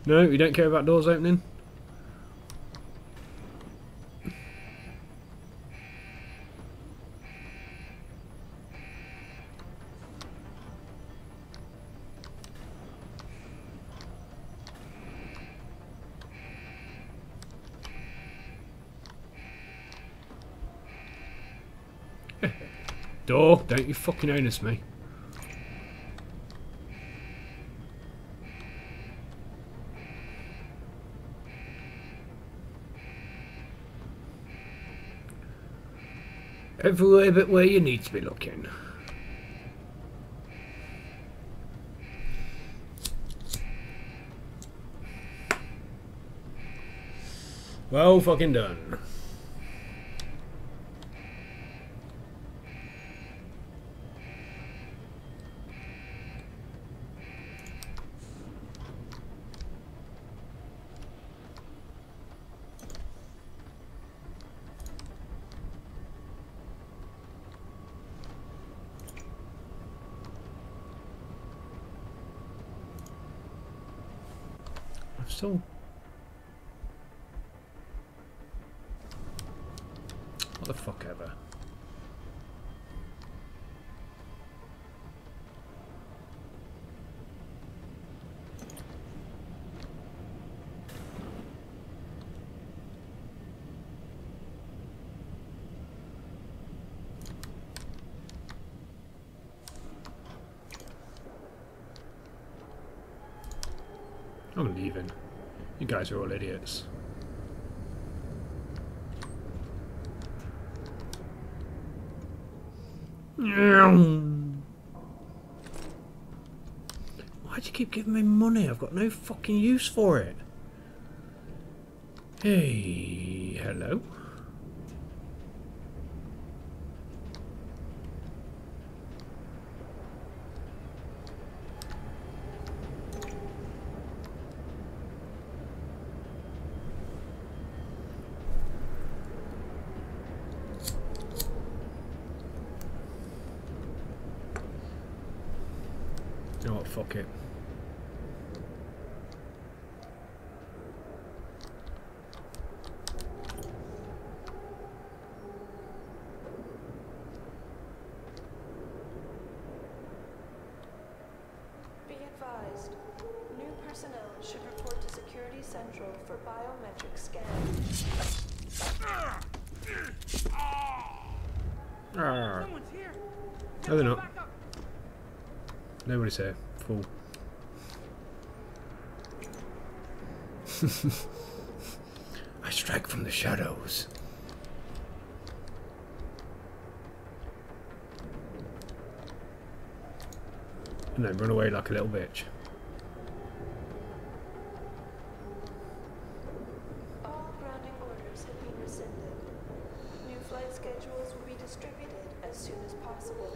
No, you don't care about doors opening? Door, don't you fucking onus me. Everywhere but where you need to be looking. Well fucking done. Still, what the fuck ever. I'm leaving. You guys are all idiots. Why'd you keep giving me money? I've got no fucking use for it. Hey, hello? You know what, fuck it. Be advised, new personnel should report to Security Central for biometric scan. Someone's here. No, they're not. Nobody's here. Fool. I strike from the shadows. And then run away like a little bitch. All grounding orders have been rescinded. New flight schedules will be distributed as soon as possible.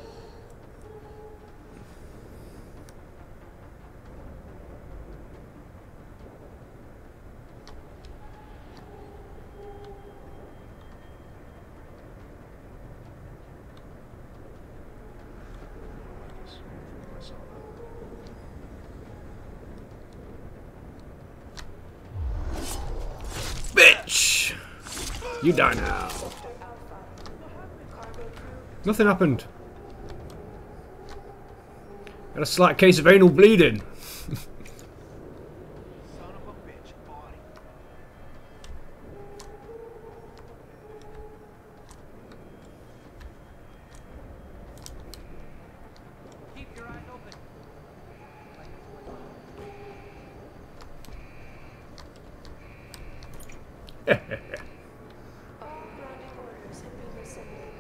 Bitch! You die now. Nothing happened. Got a slight case of anal bleeding. All grounding orders have been rescinded.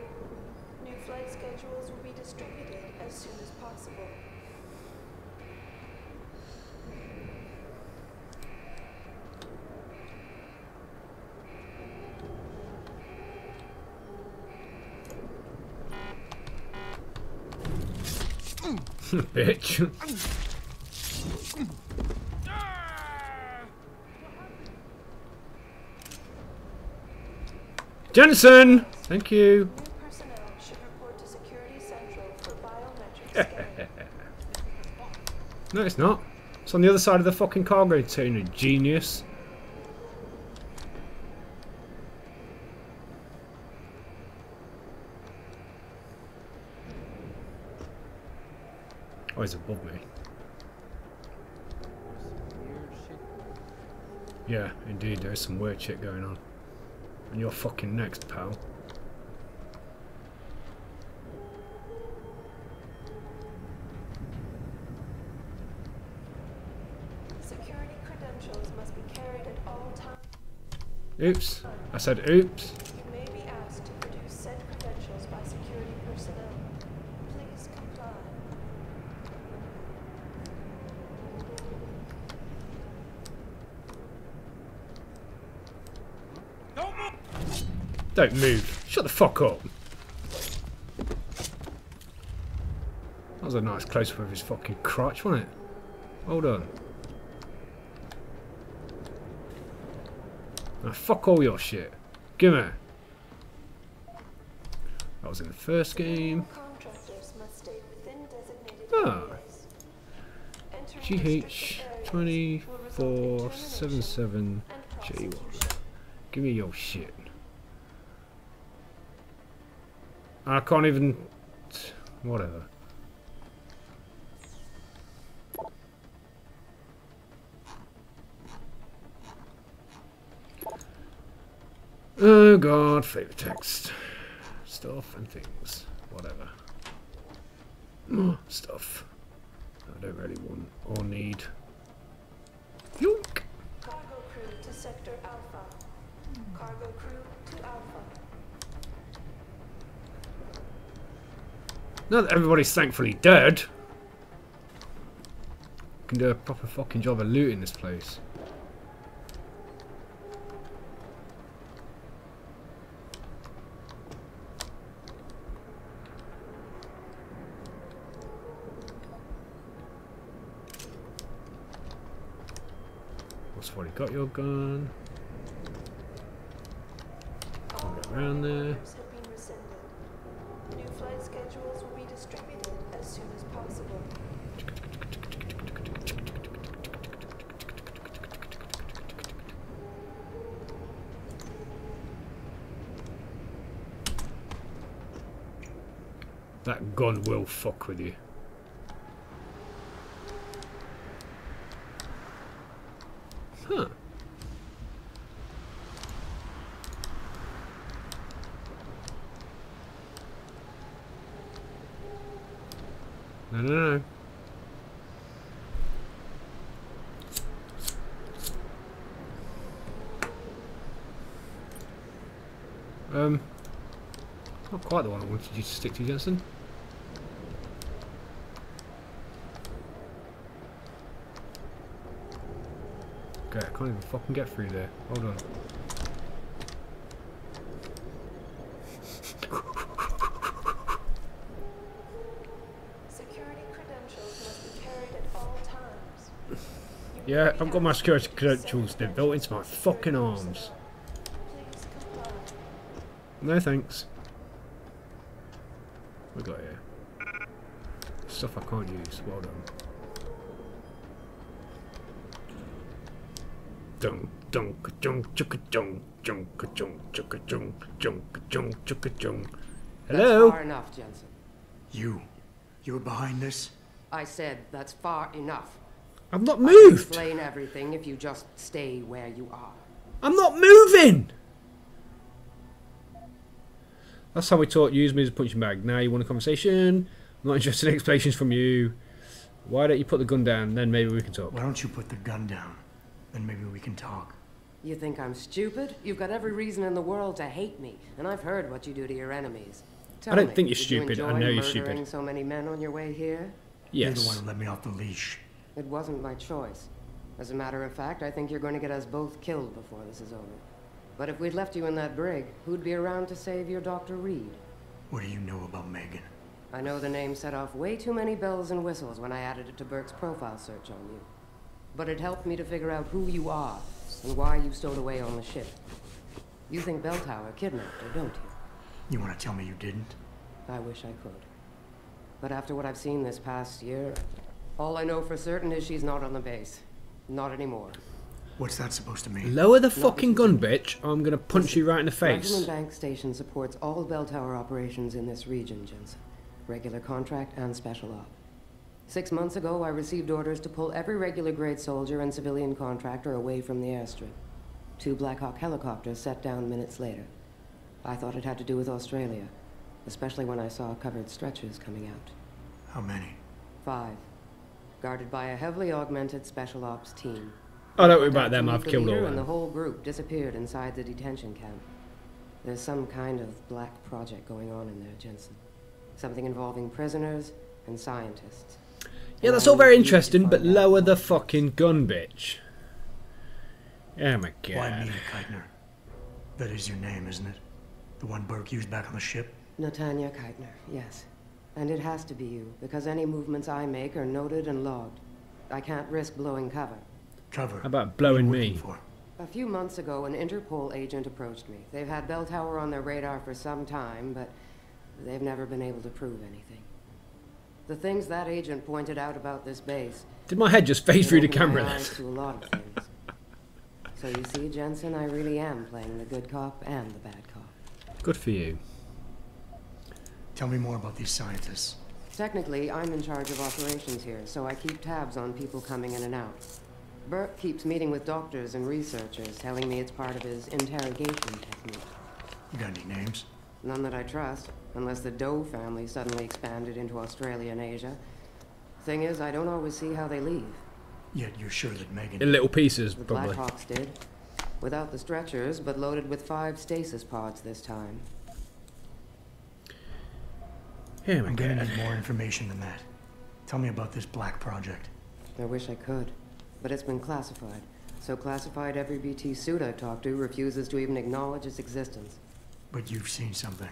New flight schedules will be distributed as soon as possible. Bitch. Jensen! Thank you. New personnel should report to Security Central for biometric scan. No, it's not. It's on the other side of the fucking cargo container, genius. Oh, he's above me. Yeah, indeed, there is some weird shit going on. And you're fucking next, pal. Security credentials must be carried at all times. Oops. I said oops. You may be asked to produce said credentials by security personnel. Please comply. Don't move. Shut the fuck up. That was a nice close-up of his fucking crotch, wasn't it? Hold on. Now, fuck all your shit. Give me. That was in the first game. Contractors must stay within designated Ah. areas. Entering GH restricted areas will result in 2477 termination and J1. prosecution. Give me your shit. I can't even. Whatever. Oh god, flavor text. Stuff and things. Whatever. More stuff I don't really want or need. Yoink! Cargo crew to Sector Alpha. Cargo crew to Alpha. Now that everybody's thankfully dead, we can do a proper fucking job of looting this place. What's already got your gun? All Get around there. orders have been rescinded. New flight schedules will be distributed as soon as possible. That gun will fuck with you. Huh. No. Not quite the one I wanted you to stick to, Jensen. Okay, I can't even fucking get through there. Hold on. Security credentials must be carried at all times. Yeah, I've got my security credentials. They're built into my fucking arms. Please comply. No thanks. We got here. Stuff I can't use. Well done. Dunk, dunk, junk, chugga, junk, junk, junk, chugga, junk, junk, junk, chugga, junk. Hello? That's far enough, Jensen. You're behind this? I said that's far enough. I've not I can moved. explain everything if you just stay where you are. I'm not moving. That's how we taught use me as a punching bag. Now you want a conversation? I'm not interested in explanations from you. Why don't you put the gun down? Then maybe we can talk. Why don't you put the gun down? Then maybe we can talk. You think I'm stupid? You've got every reason in the world to hate me, and I've heard what you do to your enemies. Tell don't me, think you're did stupid. You I enjoy know you're murdering stupid. so many men on your way here? You're the Yes. one who let me off the leash. It wasn't my choice. As a matter of fact, I think you're going to get us both killed before this is over. But if we'd left you in that brig, who'd be around to save your Dr. Reed? What do you know about Megan? I know the name set off way too many bells and whistles when I added it to Burke's profile search on you. But it helped me to figure out who you are and why you stowed away on the ship. You think Belltower kidnapped her, don't you? You want to tell me you didn't? I wish I could. But after what I've seen this past year, All I know for certain is she's not on the base. Not anymore. What's that supposed to mean? Lower the fucking gun, bitch, or I'm gonna punch you right in the face. Regiment Bank Station supports all bell tower operations in this region, Jensen. Regular contract and special op. 6 months ago, I received orders to pull every regular grade soldier and civilian contractor away from the airstrip. 2 Black Hawk helicopters set down minutes later. I thought it had to do with Australia, especially when I saw covered stretchers coming out. How many? 5. Guarded by a heavily augmented special ops team. Oh, don't worry about them, I've killed all of And the them. whole group disappeared inside the detention camp. There's some kind of black project going on in there, Jensen. Something involving prisoners and scientists. Yeah, that's all very interesting, but lower the fucking gun, bitch. Oh my god. Why me, Keitner? That is your name, isn't it? The one Burke used back on the ship? Natanya Keitner, yes. And it has to be you, because any movements I make are noted and logged. I can't risk blowing cover. Cover. How about blowing What are you me? looking for? A few months ago, an Interpol agent approached me. They've had Bell Tower on their radar for some time, but they've never been able to prove anything. The things that agent pointed out about this base... Did my head just phase through the opened camera my then? eyes to a lot of things. So you see, Jensen, I really am playing the good cop and the bad cop. Good for you. Tell me more about these scientists. Technically, I'm in charge of operations here, so I keep tabs on people coming in and out. Burke keeps meeting with doctors and researchers, telling me it's part of his interrogation technique. You got any names? None that I trust, unless the Doe family suddenly expanded into Australia and Asia. Thing is, I don't always see how they leave. Yet you're sure that Megan... In little pieces, The probably. Blackhawks did. Without the stretchers, but loaded with 5 stasis pods this time. Oh my I'm gonna god. need more information than that. Tell me about this black project. I wish I could, but it's been classified. So classified every BT suit I talk to refuses to even acknowledge its existence. But you've seen something.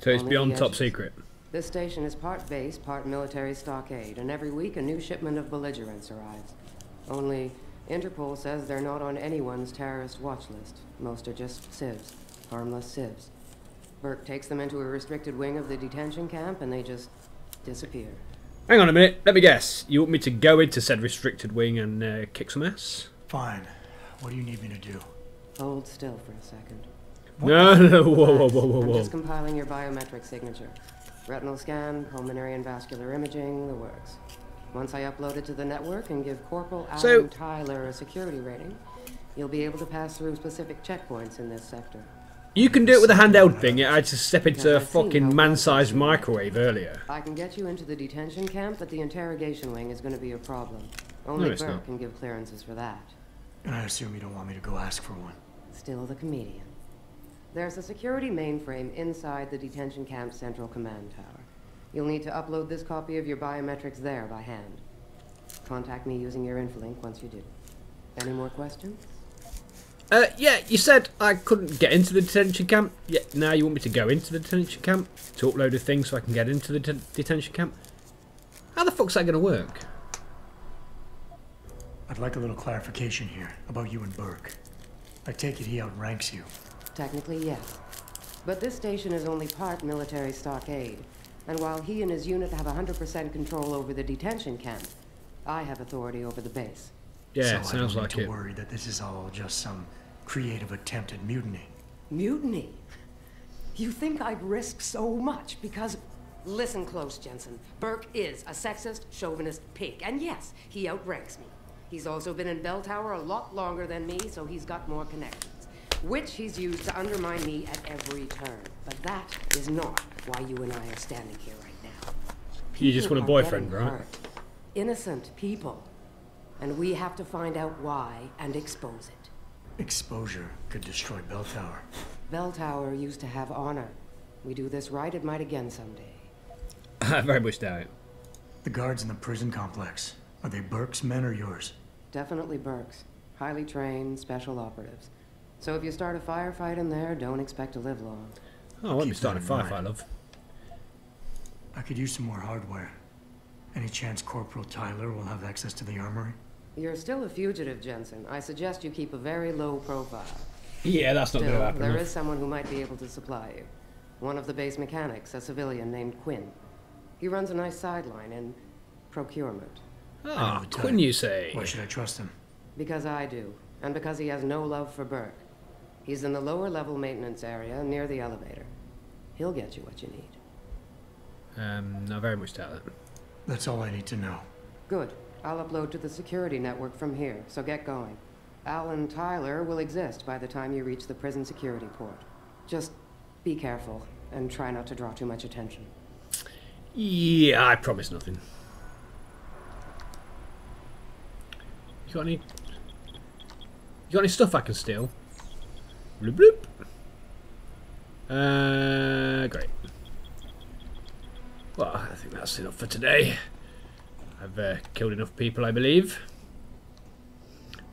So it's Only beyond the top edges. secret. This station is part base, part military stockade, and every week a new shipment of belligerents arrives. Only, Interpol says they're not on anyone's terrorist watch list. Most are just civs, harmless civs. Burke takes them into a restricted wing of the detention camp, and they just disappear. Hang on a minute, let me guess. You want me to go into said restricted wing and kick some ass? Fine. What do you need me to do? Hold still for a second. No, no, no, whoa, whoa, whoa, whoa, I'm whoa. just compiling your biometric signature. Retinal scan, pulmonary and vascular imaging, the works. Once I upload it to the network and give Corporal Alan So- Tyler a security rating, you'll be able to pass through specific checkpoints in this sector. You can do it with a handheld thing. I had to step into Yeah, a I've seen fucking how man-sized well microwave earlier. I can get you into the detention camp, but the interrogation wing is going to be a problem. Only No, it's Burke not. can give clearances for that. And I assume you don't want me to go ask for one. Still the comedian. There's a security mainframe inside the detention camp's central command tower. You'll need to upload this copy of your biometrics there by hand. Contact me using your inflink once you do. Any more questions? Yeah, you said I couldn't get into the detention camp. Yeah, now you want me to go into the detention camp to upload a thing so I can get into the detention camp? How the fuck's that going to work? I'd like a little clarification here about you and Burke. I take it he outranks you. Technically, yes. But this station is only part military stockade. And while he and his unit have 100% control over the detention camp, I have authority over the base. Yeah, so sounds I don't like need it. to worry that this is all just some creative attempt at mutiny. Mutiny? You think I'd risk so much because... Listen close, Jensen. Burke is a sexist, chauvinist pig. And yes, he outranks me. He's also been in Bell Tower a lot longer than me, so he's got more connections. Which he's used to undermine me at every turn. But that is not why you and I are standing here right now. You just want a People are boyfriend, getting right? hurt. Innocent people. And we have to find out why and expose it. Exposure could destroy Bell Tower. Bell Tower used to have honor. We do this right, it might again someday. I very much doubt it. The guards in the prison complex, are they Burke's men or yours? Definitely Burke's. Highly trained, special operatives. So if you start a firefight in there, don't expect to live long. Oh, I won't be Keep starting a that in firefight, mind. love. I could use some more hardware. Any chance Corporal Tyler will have access to the armory? You're still a fugitive, Jensen. I suggest you keep a very low profile. Yeah, that's not going to Still, happen. there love. is someone who might be able to supply you. One of the base mechanics, a civilian named Quinn. He runs a nice sideline in procurement. Ah, the Quinn, type. you say? Why should I trust him? Because I do, and because he has no love for Burke. He's in the lower level maintenance area near the elevator. He'll get you what you need. No, very much doubt that. That's all I need to know. Good. I'll upload to the security network from here, so get going. Alan Tyler will exist by the time you reach the prison security port. Just be careful, and try not to draw too much attention. Yeah, I promise nothing. You got any? You got any stuff I can steal? Bloop bloop. Great. Well, I think that's enough for today. I've killed enough people, I believe.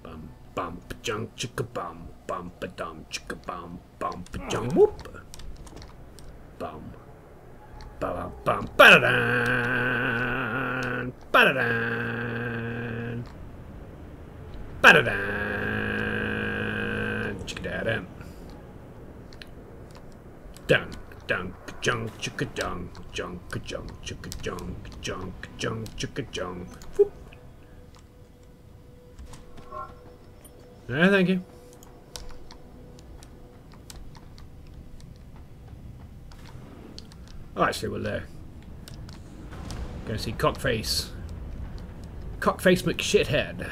Bum bum junk chicka bum bum ba dum chicka bum bum ba junk whoop bum ba bum ba da dan ba da dan ba da dan chicka da dum dun dun junk chicka junk junk junk chicka junk junk junk chicka junk. Whoop. No, thank you. Oh, actually, we'll go and see Cockface. Cockface McShithead.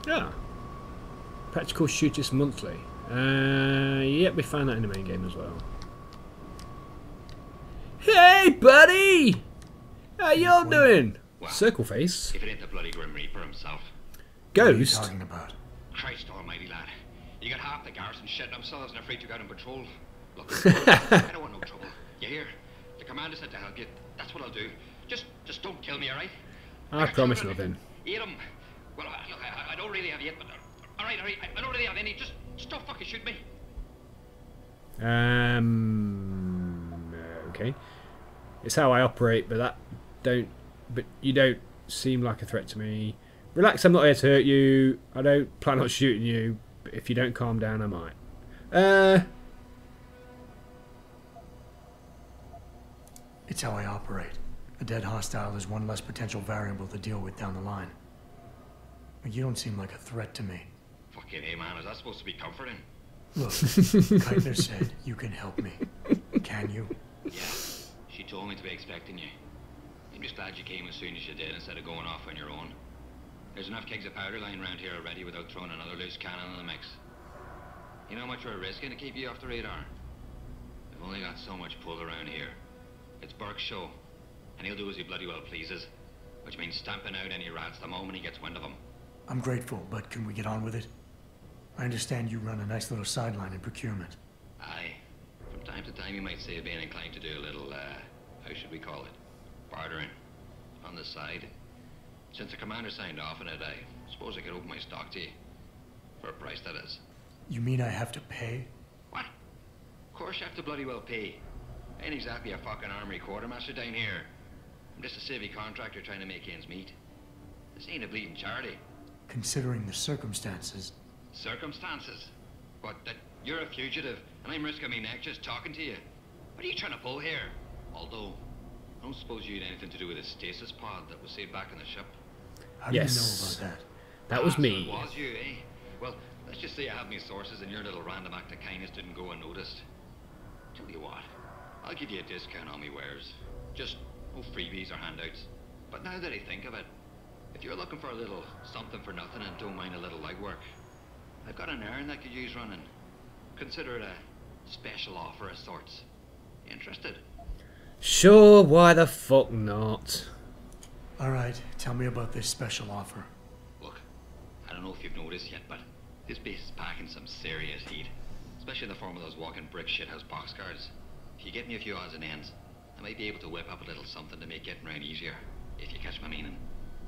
Yeah. Practical Shooters Monthly. Yep, we find that in the main game as well. Hey, buddy! How y'all doing? Well, Circle face. If it ain't the bloody Grim Reaper himself. What are you Ghost? talking about? Christ almighty, lad. You got half the garrison shitting themselves and afraid you got on patrol. Look, I don't want no trouble. You hear? The commander said to help you. That's what I'll do. Just don't kill me, alright? I promise nothing. Eat him. Well, look, I don't really have yet, but... Alright, I don't really have any. Just don't fucking shoot me. Okay. It's how I operate, but you don't seem like a threat to me. Relax, I'm not here to hurt you. I don't plan on shooting you, but if you don't calm down, I might. It's how I operate. A dead hostile is one less potential variable to deal with down the line. But you don't seem like a threat to me. Fucking hey, man. Is that supposed to be comforting? Look, Keitner said you can help me. Can you? Yeah. She told me to be expecting you. I'm just glad you came as soon as you did instead of going off on your own. There's enough kegs of powder lying around here already without throwing another loose cannon in the mix. You know how much we're risking to keep you off the radar? We've only got so much pull around here. It's Burke's show, and he'll do as he bloody well pleases, which means stamping out any rats the moment he gets wind of them. I'm grateful, but can we get on with it? I understand you run a nice little sideline in procurement. Aye. From time to time you might say being inclined to do a little, how should we call it? Bartering. On the side. Since the commander signed off on it, I suppose I could open my stock to you. For a price, that is. You mean I have to pay? What? Of course you have to bloody well pay. I ain't exactly a fucking armory quartermaster down here. I'm just a civvy contractor trying to make ends meet. This ain't a bleeding charity. Considering the circumstances. Circumstances? What, that you're a fugitive and I'm risking my neck just talking to you? What are you trying to pull here? Although, I don't suppose you had anything to do with the stasis pod that was saved back in the ship. How do you know about that? That was So me. it was you, eh? Well, let's just say I have my sources and your little random act of kindness didn't go unnoticed. Tell you what, I'll give you a discount on me wares. Just no freebies or handouts. But now that I think of it, if you're looking for a little something for nothing and don't mind a little legwork, I've got an errand that could use running. Consider it a special offer of sorts. Interested? Sure, why the fuck not? Alright, tell me about this special offer. Look, I don't know if you've noticed yet, but this base is packing some serious heat. Especially in the form of those walking brick shithouse boxcars. If you get me a few odds and ends, I might be able to whip up a little something to make getting around easier, if you catch my meaning.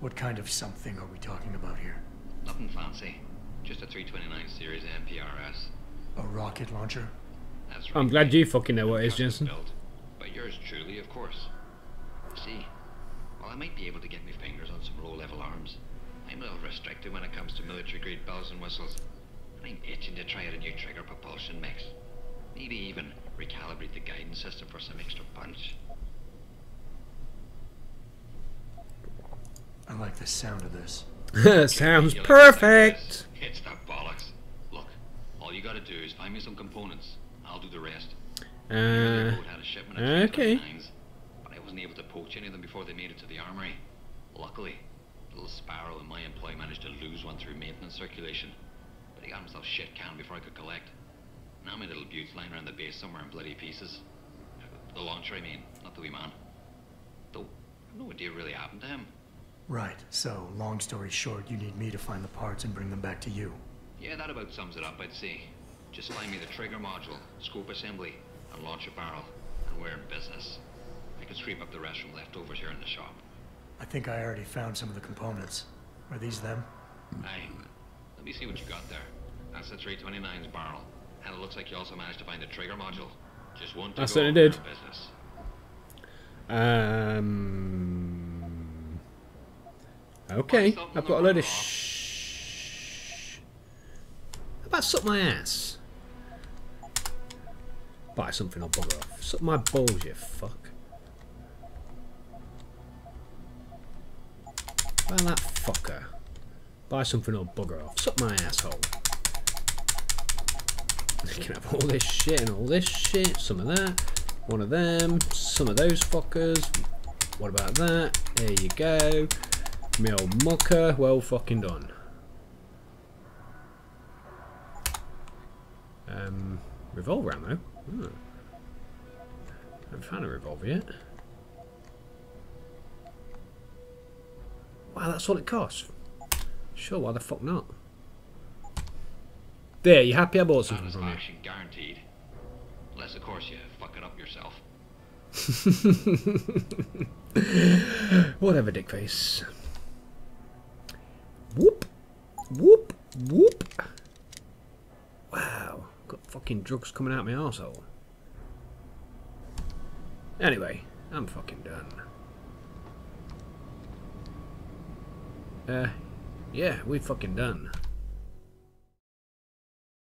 What kind of something are we talking about here? Nothing fancy. Just a 329 series MPRS. A rocket launcher? That's right. I'm glad you fucking know what it is, Jensen. Built, but yours truly, of course. See, while I might be able to get my fingers on some low-level arms, I'm a little restricted when it comes to military-grade bells and whistles. And I'm itching to try out a new trigger propulsion mix. Maybe even recalibrate the guidance system for some extra punch. I like the sound of this. Sounds perfect. It's the bollocks. Look, all you gotta do is find me some components. I'll do the rest. The boat had a shipment of Okay. 329s, but I wasn't able to poach any of them before they made it to the armory. Luckily, little Sparrow in my employ managed to lose one through maintenance circulation, but he got himself shit canned before I could collect. Now my little bute's lying around the base somewhere in bloody pieces. The launcher, I mean, not the wee man. Though, I've no idea what really happened to him. Right, so, long story short, you need me to find the parts and bring them back to you. Yeah, that about sums it up, I'd say. Just find me the trigger module, scope assembly, and launch a barrel, and we're in business. I can scrape up the rest from leftovers here in the shop. I think I already found some of the components. Are these them? Hey, let me see what you got there. That's the 329's barrel. And it looks like you also managed to find the trigger module. Just one to go. I certainly did. Business. Okay, I've got a load of How about suck my ass? Buy something or bugger off. Suck my balls, you fuck. Buy that fucker. Buy something or bugger off. Suck my asshole. You can have all this shit and all this shit. Some of that. One of them. Some of those fuckers. What about that? There you go. Me old mucker. Well fucking done. Revolver ammo. Oh. Haven't found a revolver yet. Wow, that's all it costs. Sure, why the fuck not? There, you happy I bought something from you? Satisfaction guaranteed. Unless, of course, you fuck it up yourself. Whatever, dickface. Whoop. Whoop. Whoop. Wow. Got fucking drugs coming out my arsehole. Anyway, I'm fucking done. Yeah, we fucking done.